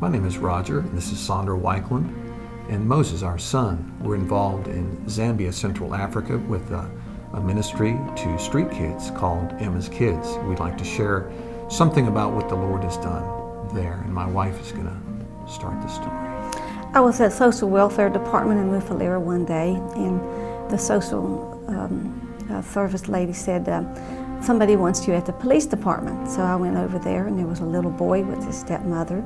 My name is Rodger, and this is Saundra Wikelund, and Moses, our son. We're involved in Zambia, Central Africa, with a ministry to street kids called Emma's Kids. We'd like to share something about what the Lord has done there, and my wife is going to start the story. I was at social welfare department in Mufalira one day, and the social service lady said, somebody wants you at the police department. So I went over there, and there was a little boy with his stepmother,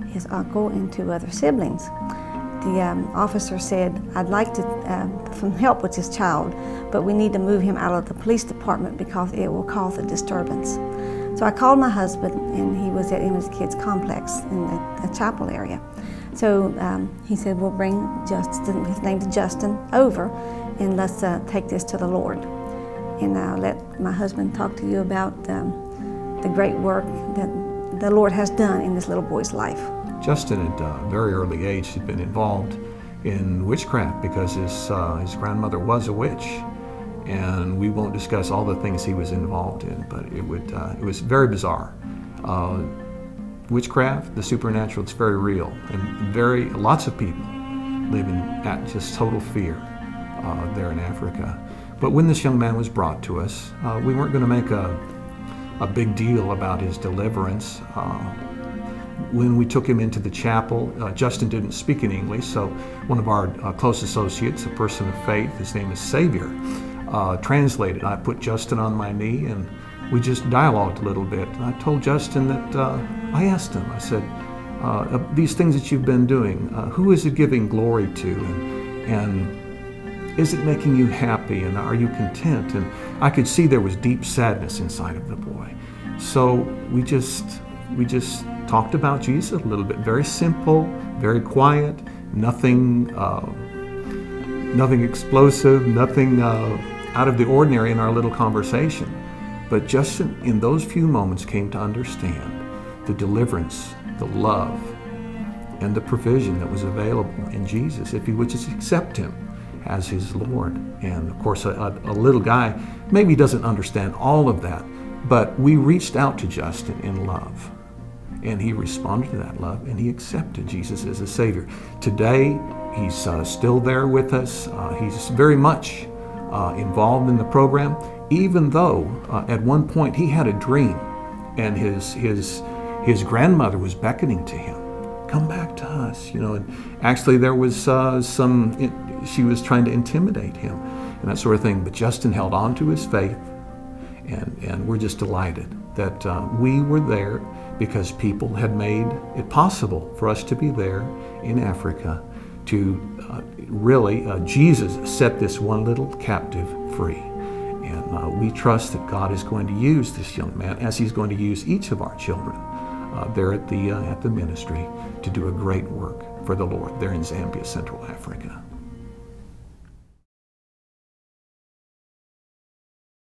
his uncle, and two other siblings. The officer said, I'd like some help with this child, but we need to move him out of the police department because it will cause a disturbance. So I called my husband, and he was at Emma's Kids Complex in the chapel area. So he said, we'll bring Justin, his name's Justin, over, and let's take this to the Lord. And I'll let my husband talk to you about the great work that the Lord has done in this little boy's life. Justin, at a very early age, had been involved in witchcraft because his grandmother was a witch. And we won't discuss all the things he was involved in, but it was very bizarre. Witchcraft, the supernatural, it's very real, and lots of people live in just total fear there in Africa. But when this young man was brought to us, we weren't going to make a big deal about his deliverance. When we took him into the chapel, Justin didn't speak in English, so one of our close associates, a person of faith, his name is Savior, translated. I put Justin on my knee, and we just dialogued a little bit. And I told Justin that, I asked him, I said, these things that you've been doing, who is it giving glory to? And is it making you happy? And are you content? And I could see there was deep sadness inside of the boy. So we just talked about Jesus a little bit. Very simple, very quiet, nothing explosive, nothing out of the ordinary in our little conversation. But Justin, in those few moments, came to understand the deliverance, the love, and the provision that was available in Jesus if he would just accept him as his Lord. And of course, a little guy maybe doesn't understand all of that, but we reached out to Justin in love, and he responded to that love, and he accepted Jesus as a Savior. Today, he's still there with us. He's very much involved in the program, even though at one point he had a dream, and his grandmother was beckoning to him, come back to us, and actually there was she was trying to intimidate him and that sort of thing, but Justin held on to his faith, and we're just delighted that we were there because people had made it possible for us to be there in Africa to really, Jesus set this one little captive free. And we trust that God is going to use this young man, as he's going to use each of our children there at the ministry, to do a great work for the Lord there in Zambia, Central Africa.